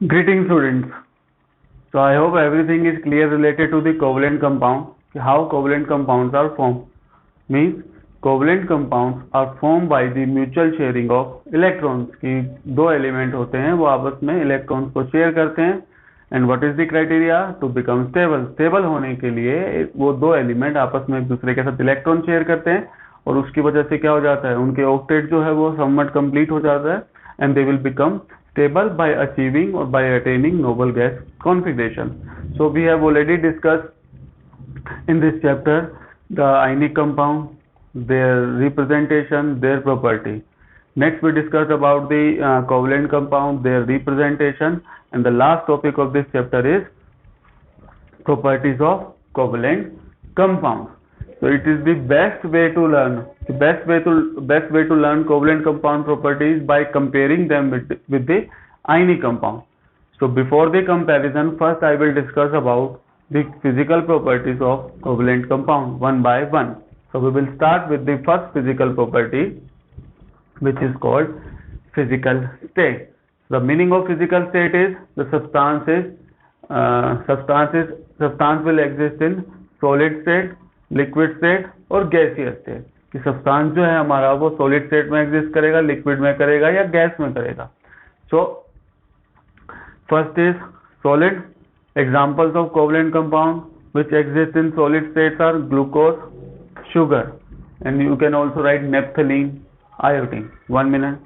Greetings students. So I hope everything is clear related to the covalent compound. How covalent compounds are formed. Means covalent compounds are formed by the mutual sharing of electrons. कि दो element होते हैं वो आपस में electrons को share करते हैं. And what is the criteria to become stable. Stable होने के लिए वो दो एलिमेंट आपस में एक दूसरे के साथ इलेक्ट्रॉन शेयर करते हैं और उसकी वजह से क्या हो जाता है, उनके ऑक्टेट जो है वो समवट कंप्लीट हो जाता है and they will become stable by achieving or by attaining noble gas configuration. So we have already discussed in this chapter the ionic compound, their representation, their property. Next we discussed about the covalent compound, their representation, and the last topic of this chapter is properties of covalent compounds. So it is the best way to learn. The best way to learn covalent compound properties by comparing them with the ionic compound. So before the comparison, first I will discuss about the physical properties of covalent compound one by one. So we will start with the first physical property, which is called physical state. The meaning of physical state is the substance will exist in solid state, liquid state और gaseous state. कि substance जो है हमारा वो solid state में exist करेगा, liquid में करेगा या गैस में करेगा. So first is solid. Examples of covalent compound which exist in solid states are glucose, sugar, and you can also write naphthalene, iodine. 1 minute.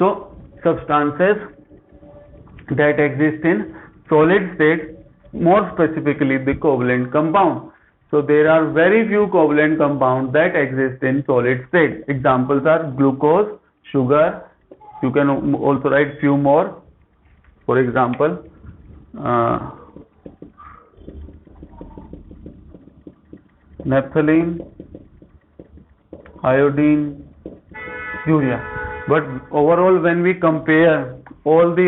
So substances that exist in solid state, more specifically the covalent compound. So there are very few covalent compounds that exist in solid state. Examples are glucose, sugar. You can also write few more. For example, naphthalene, iodine, urea. But overall, when we compare all the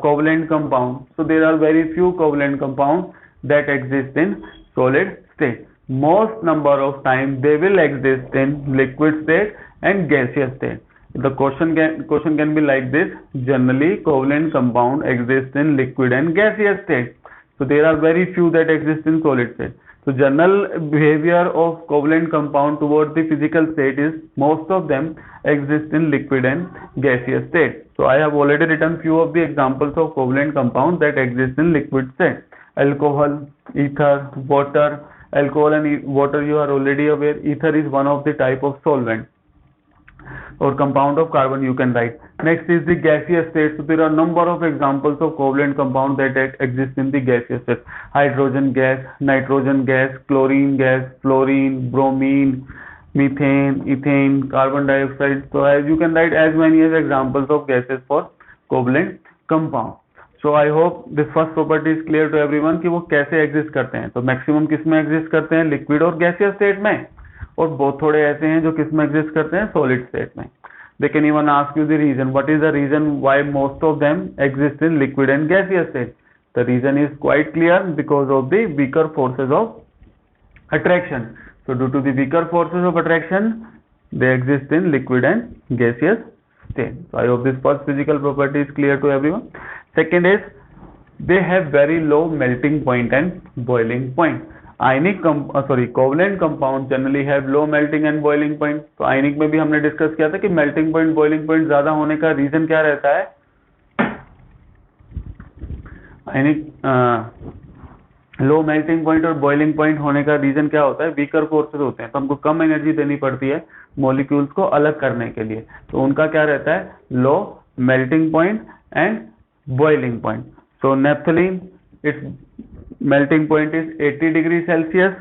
covalent compounds, so there are very few covalent compounds that exist in solid state. Most number of times they will exist in liquid state and gaseous state. The question can be like this: generally covalent compound exist in liquid and gaseous state. So there are very few that exist in solid state. So general behavior of covalent compound towards the physical state is most of them exist in liquid and gaseous state. So I have already written few of the examples of covalent compounds that exist in liquid state. Alcohol, ether, water. Alcohol and water you are already aware. Ether is one of the type of solvent or compound of carbon you can write. Next is the gaseous state. So there are number of examples of covalent compounds that exist in the gaseous state. Hydrogen gas, nitrogen gas, chlorine gas, fluorine, bromine, methane, ethane, carbon dioxide. So as you can write as many as examples of gases for covalent compound. So I hope this first property is clear to everyone कि वो कैसे exist करते हैं. तो maximum किस में exist करते हैं, liquid और gaseous state में, और बहुत थोड़े ऐसे हैं जो किस में exist करते हैं, solid state में. They can even ask you the reason. What is the reason why most of them exist in liquid and gaseous state? The reason is quite clear, because of the weaker forces of attraction. So due to the weaker forces of attraction, they exist in liquid and gaseous state. So I hope this first physical property is clear to everyone. Second is they have very low melting point and boiling point. Covalent compound generally have low melting and boiling point. तो आयनिक में भी हमने discuss किया था कि melting point boiling point ज्यादा होने का रीजन क्या रहता है. आयनिक लो मेल्टिंग पॉइंट और बॉइलिंग पॉइंट होने का रीजन क्या होता है, वीकर फोर्सेस होते हैं. तो हमको कम एनर्जी देनी पड़ती है मॉलिक्यूल्स को अलग करने के लिए. तो उनका क्या रहता है, low melting point and boiling point. So naphthalene, it's melting point is 80 degrees Celsius.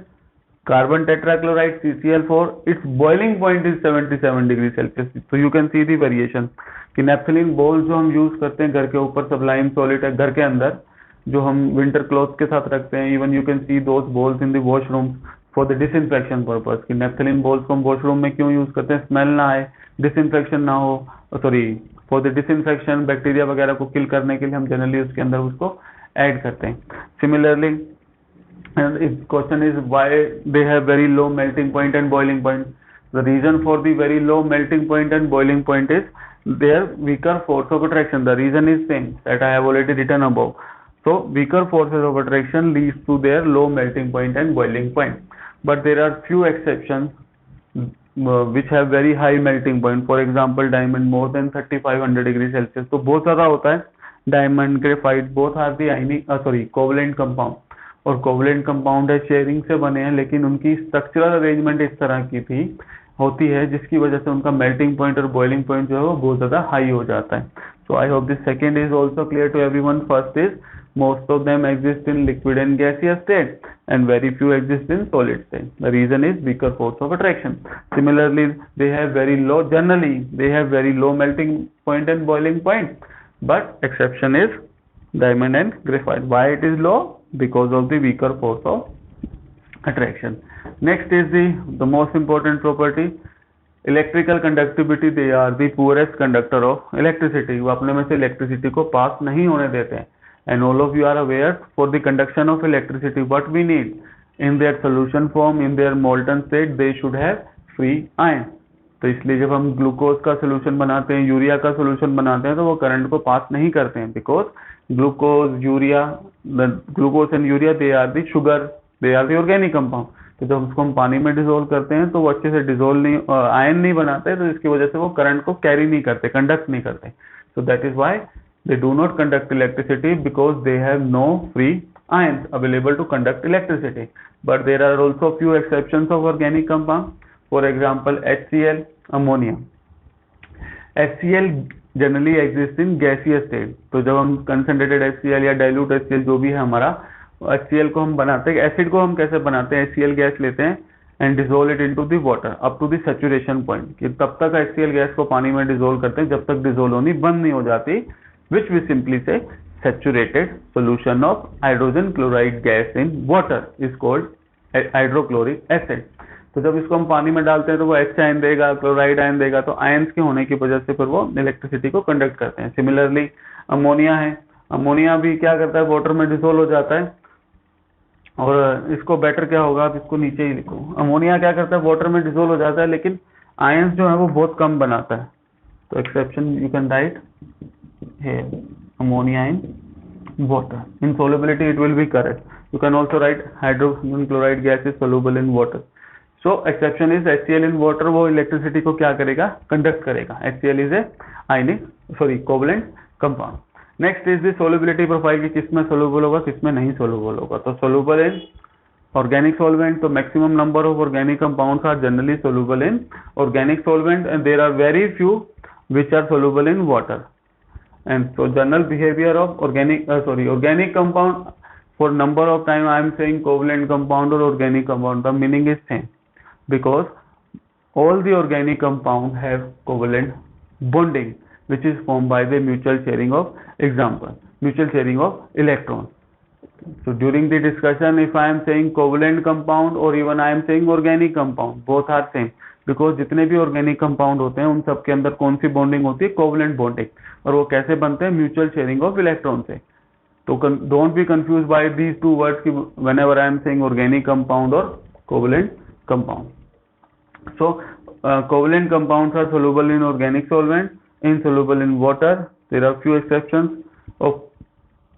Carbon tetrachloride CCl4, its boiling point is 77 degrees Celsius. So you can see the variation कि नेप्थलीन बॉल्स जो हम use करते हैं घर के ऊपर, sublime solid है घर के अंदर जो हम विंटर क्लोथ के साथ रखते हैं. Even you can see those balls in the washroom for the disinfection purpose. कि नेप्थलीन बॉल्स को हम वॉशरूम में क्यों यूज करते हैं, स्मेल ना आए, डिसइंफेक्शन ना हो, फॉर द डिसइंफेक्शन, बैक्टीरिया वगैरह को किल करने के लिए हम जनरली उसके अंदर उसको ऐड करते हैं. Similarly question is why they have very low melting point and boiling point. The reason for the very low melting point and boiling point is their weaker force of attraction. The reason is same that I have already written above. So weaker forces of attraction leads to their low melting point and boiling point. But there are few exceptions which have very high melting point. For example, diamond more than 3500 degree Celsius. तो बहुत ज़्यादा होता है. Diamond, graphite, both are the covalent compound. और covalent compound है, sharing से बने हैं, लेकिन उनकी स्ट्रक्चरल अरेंजमेंट इस तरह की होती है जिसकी वजह से उनका मेल्टिंग पॉइंट और बॉइलिंग पॉइंट जो है वो बहुत ज्यादा हाई हो जाता है. So I hope this second is also clear to everyone. First is most of them exist in liquid and gaseous state and very few exist in solid state. The reason is weaker force of attraction. Similarly, generally they have very low melting point and boiling point, but exception is diamond and graphite. Why it is low? Because of the weaker force of attraction. Next is the most important property, electrical conductivity. They are the poorest conductor of electricity. वो अपने में से electricity को pass नहीं होने देते हैं. And all of you are aware, for the conduction of electricity, what we need in their solution form, in their molten state, they should have free ion. तो इसलिए जब हम ग्लूकोज का सोल्यूशन बनाते हैं, यूरिया का सोल्यूशन बनाते हैं, तो वो करंट को पास नहीं करते हैं, because glucose and urea they are the sugar, they are the organic compound. तो जब उसको हम पानी में डिसोल्व करते हैं तो वो अच्छे से डिसोल्व नहीं, आयन नहीं बनाते, तो इसकी वजह से वो करंट को कैरी नहीं करते, कंडक्ट नहीं करते. So that is why they do not conduct electricity, because they have no free ions available to conduct electricity. But there are also few exceptions of organic compound. For example, HCl, ammonia. HCl generally exists in gaseous state. तो जब हम concentrated HCl या dilute HCl जो भी है हमारा, HCl को हम बनाते हैं, एसिड को हम कैसे बनाते हैं, HCl गैस लेते हैं and dissolve it into the water up to the saturation point. कि तब तक HCl गैस को पानी में डिसोल्व करते हैं जब तक डिसोल्व होनी बंद नहीं हो जाती, which we simply say saturated solution of hydrogen chloride gas in water is called hydrochloric acid. तो जब इसको हम पानी में डालते हैं तो वो H आयन देगा, क्लोराइड आयन देगा, तो आयन्स के होने की वजह से फिर वो इलेक्ट्रिसिटी को कंडक्ट करते हैं. सिमिलरली अमोनिया है, अमोनिया भी क्या करता है, वाटर में डिसोल्व हो जाता है. और इसको बेटर क्या होगा, आप इसको नीचे ही लिखो. अमोनिया क्या करता है, वाटर में डिसोल्व हो जाता है, लेकिन आयन्स जो है वो बहुत कम बनाता है. तो exception you can right here, ammonia in water. In solubility it will be correct. You can also write hydrogen chloride gas is soluble in water. So exception is HCl in water, वो electricity को क्या करेगा, conduct करेगा. HCl is a covalent compound. Next is the solubility profile, कि किसमें soluble होगा, किसमें नहीं soluble होगा. तो soluble in organic solvent, तो maximum number of organic compounds are generally soluble in organic solvent, and there are very few which are soluble in water. And so general behavior of organic compound, for number of time I am saying covalent compound or organic compound, the meaning is same, because all the organic compound have covalent bonding, which is formed by the mutual sharing of electrons. So during the discussion, if I am saying covalent compound or even I am saying organic compound, both are same, because जितने भी organic compound होते हैं उन सब के अंदर कौन सी bonding होती है, कोवलेंट बॉन्डिंग. और वो कैसे बनते हैं, म्यूचुअल शेयरिंग ऑफ इलेक्ट्रॉन से. तो don't be confuse by these two words की whenever I am saying organic compound और covalent compound. So covalent compounds are soluble in organic solvent, insoluble in water. There are few exceptions of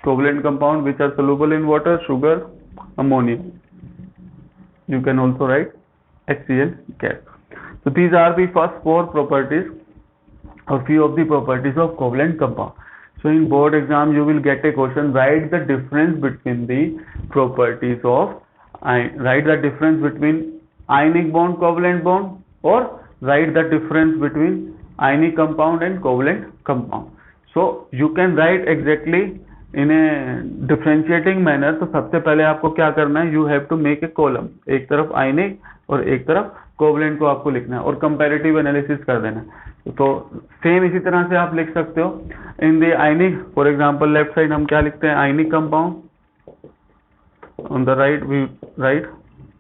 covalent compound which are soluble in water: sugar, ammonia. You can also write HCl gas. So these are the first four properties or few of the properties of covalent compound. So in board exam you will get a question, write the difference between the properties of ionic bond, covalent bond, or write the difference between ionic compound and covalent compound. So you can write exactly in a differentiating manner. तो सबसे पहले आपको क्या करना है, you have to make a column. एक तरफ ionic और एक तरफ कोवलेंट को आपको लिखना है और कंपैरेटिव एनालिसिस कर देना है. तो सेम इसी तरह से आप लिख सकते हो. In the ionic, for example left side हम क्या लिखते हैं, ionic compound, on the right we write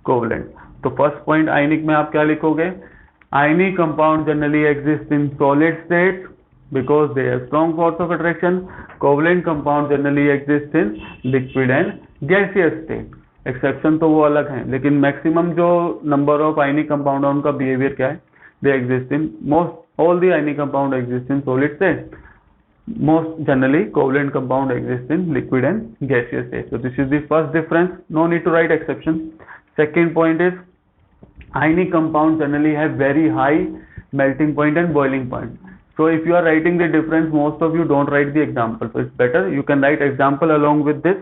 covalent. तो फर्स्ट पॉइंट आयनिक में आप क्या लिखोगे, ionic compound generally exist in solid state because they have strong force of attraction. Covalent compound generally exist in liquid and gaseous state. Exception तो वो अलग हैं, लेकिन मैक्सिमम जो नंबर ऑफ आयनिक कंपाउंड है उनका बिहेवियर क्या है, they exist in All the ionic compound exist in solid state. Most generally covalent compound exists in liquid and gaseous state. So this is the first difference. No need to write exception. Second point is ionic compounds generally have very high melting point and boiling point. So if you are writing the difference, most of you don't write the example. So it's better you can write example along with this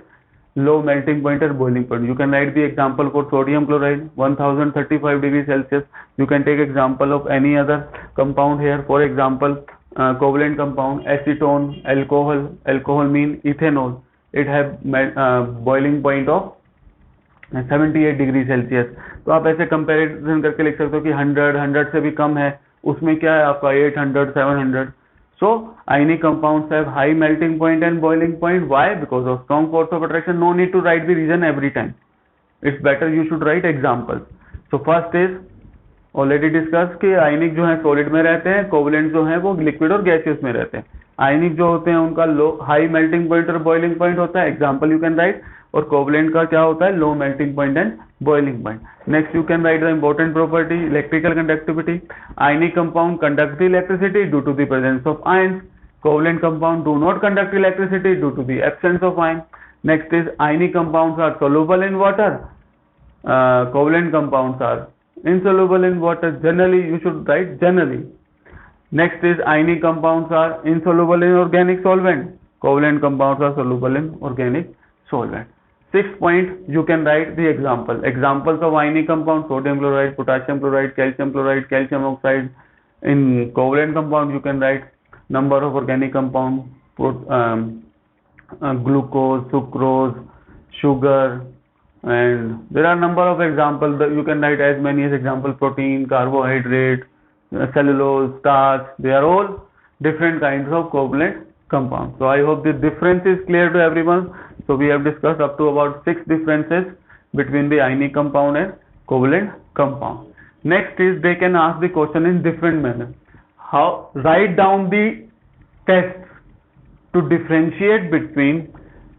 low melting point or boiling point. You can write the example for sodium chloride 1035 degrees Celsius. You can take example of any other compound here. For example, covalent compound acetone, alcohol mean ethanol. It have boiling point of 78 degree Celsius. तो आप ऐसे comparison करके लिख सकते हो कि 100 से भी कम है, उसमें क्या है आपका 800 700. So ionic compounds have high melting point and boiling point. Why? Because of strong force of attraction. No need to write the reason every time. It's better you should write examples. So first is already discuss कि आयनिक जो है solid में रहते हैं, covalent जो है वो liquid और गैसियस में रहते हैं. आयनिक जो होते हैं उनका लो हाई मेल्टिंग पॉइंट और बॉइलिंग पॉइंट होता है, एग्जांपल यू कैन राइट. और कोवलेंट का क्या होता है, low melting point and boiling point. Next you can write the important property electrical conductivity. Ionic compound conduct electricity due to the presence of ions. Covalent compound do not conduct electricity due to the absence of ion. Next is ionic compounds are soluble in water. Covalent compounds are insoluble in water. Generally you should write generally. Next is ionic compounds are insoluble in organic solvent. Covalent compounds are soluble in organic solvent. Sixth point, you can write the examples of ionic compounds: sodium chloride, potassium chloride, chloride, calcium oxide. In covalent compound you can write number of organic compounds, glucose, sucrose, sugar, and there are number of examples that you can write as many as example: protein, carbohydrate, cellulose, starch. They are all different kinds of covalent compounds. So I hope the difference is clear to everyone. So we have discussed up to about 6 differences between the ionic compound and covalent compound. Next is they can ask the question in different manner. How write down the tests to differentiate between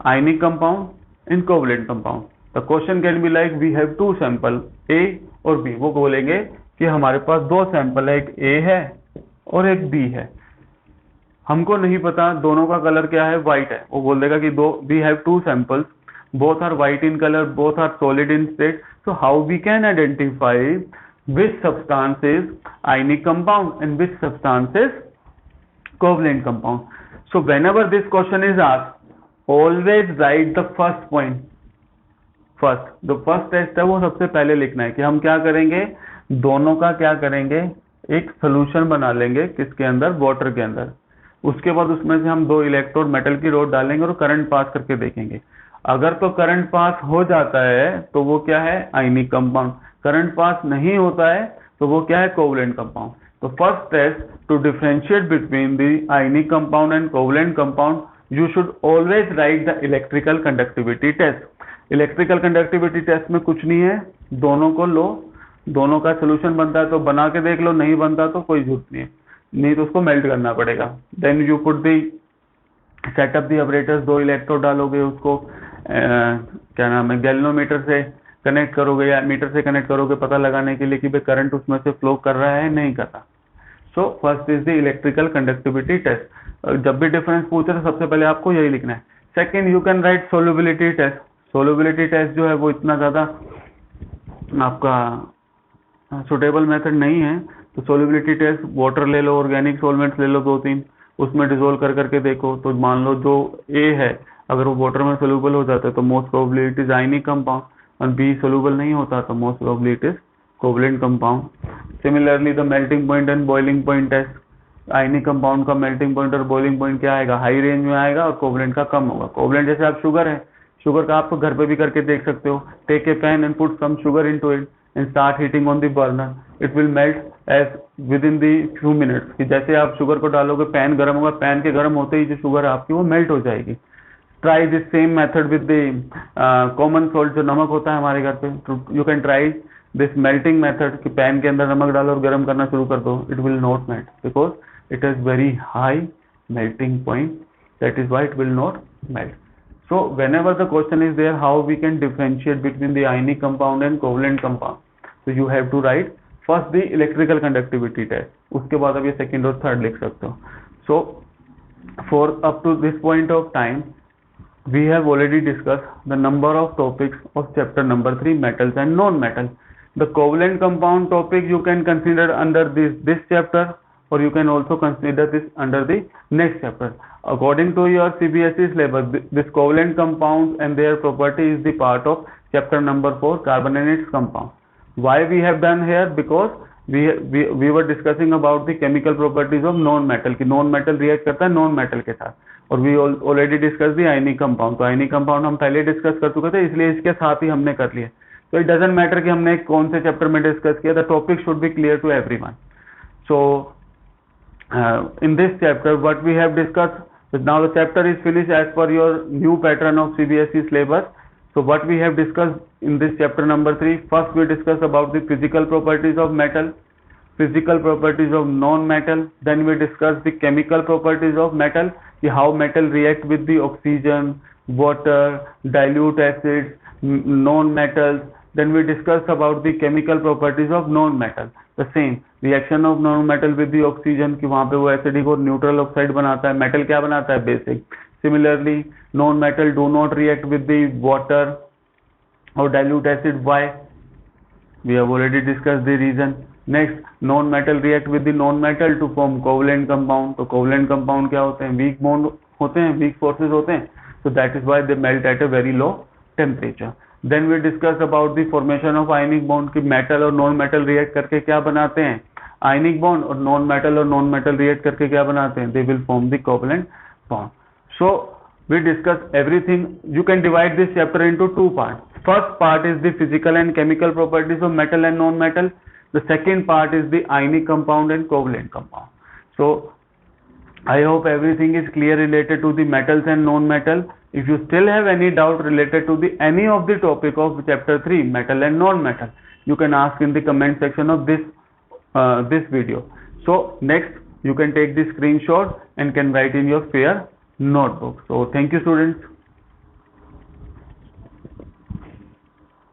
ionic compound and covalent compound. The question can be like we have two sample A और B. वो बोलेंगे कि हमारे पास दो sample है, एक A है और एक B है. हमको नहीं पता दोनों का कलर क्या है, व्हाइट है. वो बोल देगा कि we have two samples, both are white in color, both are solid in state. So how we can identify which substance is ionic compound and which substance is covalent compound? So whenever this question is asked, always write the first point. The first test है वो सबसे पहले लिखना है कि हम क्या करेंगे, दोनों का क्या करेंगे, एक सोल्यूशन बना लेंगे किसके अंदर, वाटर के अंदर. उसके बाद उसमें से हम दो इलेक्ट्रोड मेटल की रोड डालेंगे और करंट पास करके देखेंगे. अगर तो करंट पास हो जाता है तो वो क्या है, आयनिक कंपाउंड. करंट पास नहीं होता है तो वो क्या है, कोवलेंट कंपाउंड. तो first test to differentiate between the ionic compound and covalent compound, you should always write the electrical conductivity test. Electrical conductivity test में कुछ नहीं है, दोनों को लो, दोनों का सोल्यूशन बनता है तो बना के देख लो, नहीं बनता तो कोई जरूरत नहीं है, नहीं तो उसको मेल्ट करना पड़ेगा. Then you put the setup the operators, दो इलेक्ट्रोड डालोगे, उसको क्या नाम है, गैल्वेनोमीटर से कनेक्ट करोगे या मीटर से कनेक्ट करोगे पता लगाने के लिए कि भाई करंट उसमें से फ्लो कर रहा है नहीं कर रहा. So first is the electrical conductivity test. जब भी डिफरेंस पूछे तो सबसे पहले आपको यही लिखना है. Second you can write solubility test. Solubility test जो है वो इतना ज़्यादा आपका सुटेबल मेथड नहीं है. तो सोल्युबिलिटी टेस्ट, वाटर ले लो, ऑर्गेनिक सॉल्वेंट्स ले लो 2-3, उसमें डिसोल्व कर करके देखो. तो मान लो जो ए है अगर वो वाटर में सोल्यूबल हो जाता है तो most probably it is ionic compound, और बी सोल्यूबल नहीं होता तो most probably it is covalent compound. Similarly the melting point and boiling point test. Ionic compound का मेल्टिंग पॉइंट और बॉइलिंग पॉइंट क्या आएगा, हाई रेंज में आएगा, और कोवलेंट का कम होगा. कोवलेंट जैसे आप शुगर है, शुगर का आप घर पे भी करके देख सकते हो. Take a pan and put some sugar into it and start heating on the burner. It will melt as within the few minutes. कि जैसे आप शुगर को डालोगे पैन गर्म होगा, पैन के गर्म होते ही जो शुगर है आपकी वो मेल्ट हो जाएगी. Try this same method with the common salt, जो नमक होता है हमारे घर पे. You can try this melting method कि पैन के अंदर नमक डालो और गर्म करना शुरू कर दो. It will not melt because it is very high melting point. That is why it will not melt. So whenever the question is there how we can differentiate between the ionic compound and covalent compound, so you have to write first the electrical conductivity test, उसके बाद अब ये second और third लिख सकते हो. So for up to this point of time we have already discussed the number of topics of chapter number 3, metals and non-metal. The covalent compound topic you can consider under this chapter, or you can also consider this under the next chapter. According to your CBSE syllabus, this covalent compounds and their property is the part of chapter number 4, carbon and its compound. Why we have done here? Because we were discussing about the chemical properties of non-metal, कि non-metal react करता है non-metal के साथ, और we already discuss the ionic compound. तो ionic compound हम पहले discuss कर चुके थे, इसलिए इसके साथ ही हमने कर लिया. तो इट डजंट मैटर कि हमने कौन से चैप्टर में डिस्कस किया, the topic should be clear to everyone. So in this chapter what we have discussed, now the chapter is finish as per your new pattern of CBSE syllabus. So what we have discussed in this chapter number 3, first we discussed about the physical properties of metal, physical properties of non-metal, then we discussed the chemical properties of metal, how metal react with the oxygen, water, dilute acids, non-metals. Then we discussed about the chemical properties of non-metal, the same reaction of non-metal with the oxygen, कि वहाँ पे वो acidic और neutral oxide बनाता है, metal क्या बनाता है, basic. Similarly, non-metal do not react with the water or dilute acid. Why? We have already discussed the reason. Next, non-metal react with the non-metal to form covalent compound. तो covalent compound क्या होते हैं, weak bond होते हैं, weak forces होते हैं. So that is why they melt at a very low temperature. Then we discussed about the formation of ionic bond, कि metal और non-metal react करके क्या बनाते हैं, ionic bond, और non-metal और non-metal react करके क्या बनाते हैं, they will form the covalent bond. So we discussed everything. You can divide this chapter into two parts. First part is the physical and chemical properties of metal and non-metal. The second part is the ionic compound and covalent compound. So I hope everything is clear related to the metals and non-metal. If you still have any doubt related to the any of the topic of chapter 3, metal and non-metal, you can ask in the comment section of this video. So next you can take the screenshot and can write in your fair notebook. So thank you students.